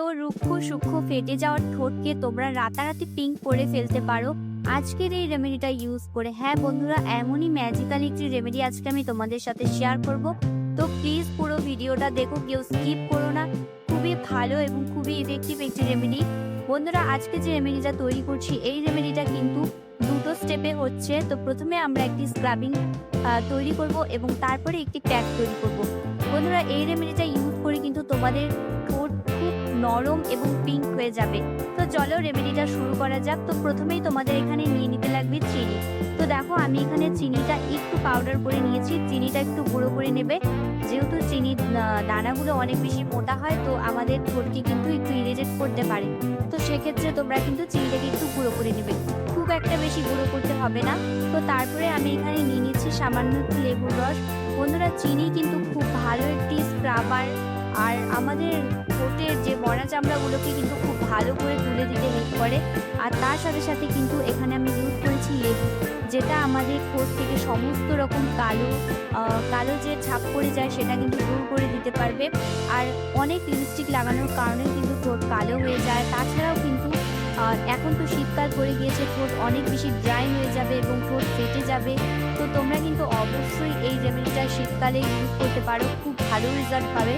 কালো রুক্ষ সূক্ষ্ম ফেটে যাওয়ার ঠোঁটকে তোমরা রাতারাতি পিঙ্ক করে ফেলতে পারো আজকের এই রেমেডিটা ইউজ করে। হ্যাঁ বন্ধুরা, এমনই ম্যাজিক্যাল একটি রেমেডি আজকে আমি তোমাদের সাথে শেয়ার করব। তো প্লিজ পুরো ভিডিওটা দেখো, কেউ স্কিপ করো না। খুবই ভালো এবং খুবই ইফেক্টিভ একটি রেমেডি। বন্ধুরা, আজকে যে রেমেডিটা তৈরি করছি এই রেমেডিটা কিন্তু দুটো স্টেপে হচ্ছে। তো প্রথমে আমরা একটি স্ক্রাবিং তৈরি করব এবং তারপরে একটি প্যাক তৈরি করব। বন্ধুরা, এই রেমেডিটা ইউজ করে কিন্তু তোমাদের ঠোঁট খুব নরম এবং পিঙ্ক হয়ে যাবে। তো চলো রেমেডিটা শুরু করা যাক। তো প্রথমেই তোমাদের এখানে নিয়ে নিতে লাগবে চিনি। তো দেখো আমি এখানে চিনিটা একটু পাউডার করে নিয়েছি, চিনিটা একটু গুঁড়ো করে নেবে। যেহেতু চিনির দানাগুলো অনেক বেশি মোটা হয়, তো আমাদের ঠোঁটকে কিন্তু একটু ইরিটেট করতে পারে। তো সেক্ষেত্রে তোমরা কিন্তু চিনিটাকে একটু গুঁড়ো করে নেবে, খুব একটা বেশি গুঁড়ো করতে হবে না। তো তারপরে আমি এখানে নিয়ে নিচ্ছি সামান্য একটু লেবুর রস। বন্ধুরা, চিনি কিন্তু খুব ভালো একটি স্ক্রাবার, আর আমাদের ঠোঁটের যে মরা চামড়াগুলোকে কিন্তু খুব ভালো করে তুলে দিতে হেল্প করে। আর তার সাথে সাথে কিন্তু এখানে আমি ইউজ করেছি লেবু, যেটা আমাদের ঠোঁট থেকে সমস্ত রকম কালো যে ছাপ পড়ে যায় সেটা কিন্তু দূর করে দিতে পারবে। আর অনেক লিপস্টিক লাগানোর কারণে কিন্তু ঠোঁট কালো হয়ে যায়। তাছাড়াও কিন্তু এখন তো শীতকাল পড়ে গিয়েছে, ঠোঁট অনেক বেশি ড্রাই হয়ে যাবে এবং ঠোঁট ফেটে যাবে। তো তোমরা কিন্তু অবশ্যই এই রেমেডিটা শীতকালে ইউজ করতে পারো, খুব ভালো রেজাল্ট পাবে।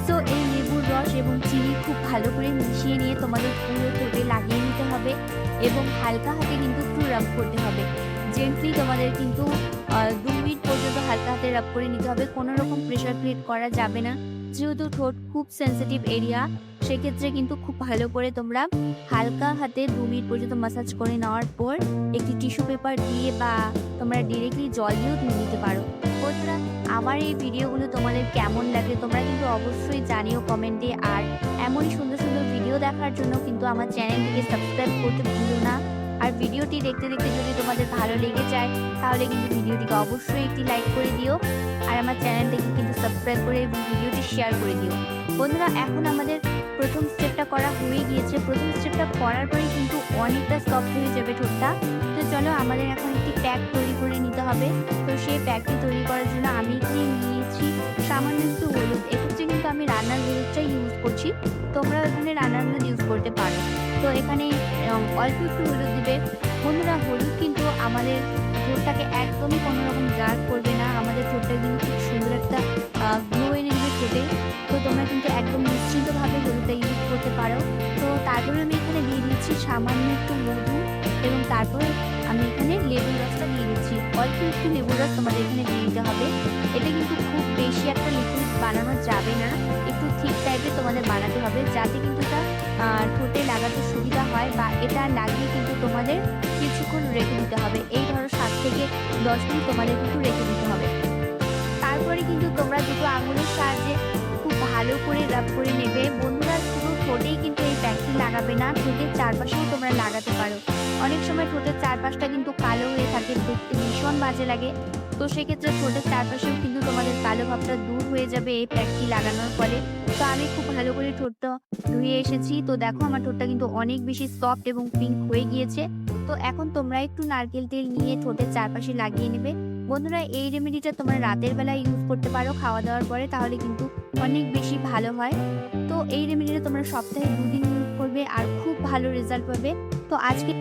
সো এই লেবুর রস এবং চিনি খুব ভালো করে মিশিয়ে নিয়ে তোমাদের পুরো ঠোঁটে লাগিয়ে নিতে হবে এবং হালকা হাতে কিন্তু একটু রাব করতে হবে। জেন্টলি তোমাদের কিন্তু 2 মিনিট পর্যন্ত হালকা হাতে রাব করে নিতে হবে। কোনো রকম প্রেশার ক্রিয়েট করা যাবে না, যেহেতু ঠোঁট খুব সেন্সিটিভ এরিয়া। সেক্ষেত্রে কিন্তু খুব ভালো করে তোমরা হালকা হাতে 2 মিনিট পর্যন্ত ম্যাসাজ করে নেওয়ার পর একটি টিস্যু পেপার দিয়ে বা তোমরা ডিরেক্টলি জল দিয়েও ধুয়ে নিতে পারো। বন্ধুরা, আমার এই ভিডিওগুলো তোমাদের কেমন লাগে তোমরা কিন্তু অবশ্যই জানিও কমেন্টে। আর এমনই সুন্দর সুন্দর ভিডিও দেখার জন্য কিন্তু আমার চ্যানেলটিকে সাবস্ক্রাইব করতে ভুলো না। আর ভিডিওটি দেখতে দেখতে যদি তোমাদের ভালো লেগে যায় তাহলে কিন্তু ভিডিওটিকে অবশ্যই একটি লাইক করে দিও, আর আমার চ্যানেলটিকে কিন্তু সাবস্ক্রাইব করে ভিডিওটি শেয়ার করে দিও। বন্ধুরা, এখন আমাদের প্রথম স্টেপটা করা হয়ে গিয়েছে। প্রথম স্টেপটা করার পরে কিন্তু অনেকটা সফট হয়ে যাবে ঠোঁটটা। তো চলো আমাদের এখন একটি প্যাক তৈরি করে নিতে হবে। তো সেই প্যাকটি তৈরি করার জন্য আমি এখানে নিয়েছি সামান্য একটু হলুদ। এক্ষেত্রে কিন্তু আমি রান্নার হলুদটাই ইউজ করছি, তোমরা এখানে রান্নার হলুদ ইউজ করতে পারো। তো এখানে অল্প একটু হলুদ দিবে। বন্ধুরা, হলুদ কিন্তু আমাদের ঠোঁটটাকে একদমই কোনো রকম ডার্ক করবে না, আমাদের ঠোঁটটা কিন্তু খুব সুন্দর একটা গ্লো এনে দেবে ঠোঁটে। তো তোমরা কিন্তু একদম নিশ্চিন্তভাবে হলুদটা ইউজ করতে পারো। তো তারপরে আমি এখানে দিয়ে দিচ্ছি সামান্য একটু মধু এবং তারপর আমি এখানে লেবুর রসটা দিয়ে দিচ্ছি। অল্প একটু লেবুর রস তোমাদের এখানে দিয়ে দিতে হবে। এটা কিন্তু খুব বেশি একটা লিকুইড বানানো যাবে না, একটু ঠিক টাইপের তোমাদের বানাতে হবে, যাতে কিন্তু এটা ঠোঁটে লাগাতে সুবিধা হয়। বা এটা লাগিয়ে কিন্তু তোমাদের কিছুক্ষণ রেখে দিতে হবে, এই ধরো 7 থেকে 10 মিনিট তোমাদের কিন্তু রেখে দিতে হবে। তারপরে কিন্তু তোমরা দুটো আঙুলের সাহায্যে খুব ভালো করে রাব করে নেবে। বন্ধুরা, শুধু ঠোঁটেই কিন্তু এই প্যাকটি লাগাবে না, ঠোঁটের চারপাশেও তোমরা লাগাতে পারো। অনেক সময় ঠোঁটের চারপাশটা কিন্তু কালো হয়ে থাকে, দেখতে ভীষণ বাজে লাগে। তো সেক্ষেত্রে ঠোঁটের চারপাশেও কিন্তু তোমাদের কালো ভাবটা দূর হয়ে যাবে এই প্যাকটি লাগানোর ফলে। তো আমি খুব ভালো করে ঠোঁটটা ধুয়ে এসেছি। তো দেখো আমার ঠোঁটটা কিন্তু অনেক বেশি সফট এবং পিঙ্ক হয়ে গিয়েছে। তো এখন তোমরা একটু নারকেল তেল নিয়ে ঠোঁটের চারপাশে লাগিয়ে নেবে। বন্ধুরা, এই রেমেডিটা তোমরা রাতের বেলা ইউজ করতে পারো খাওয়া দাওয়ার পরে, তাহলে কিন্তু অনেক বেশি ভালো হয়। তো এই রেমেডিটা তোমরা সপ্তাহে 2 দিন ইউজ করবে আর খুব ভালো রেজাল্ট পাবে। তো আজকে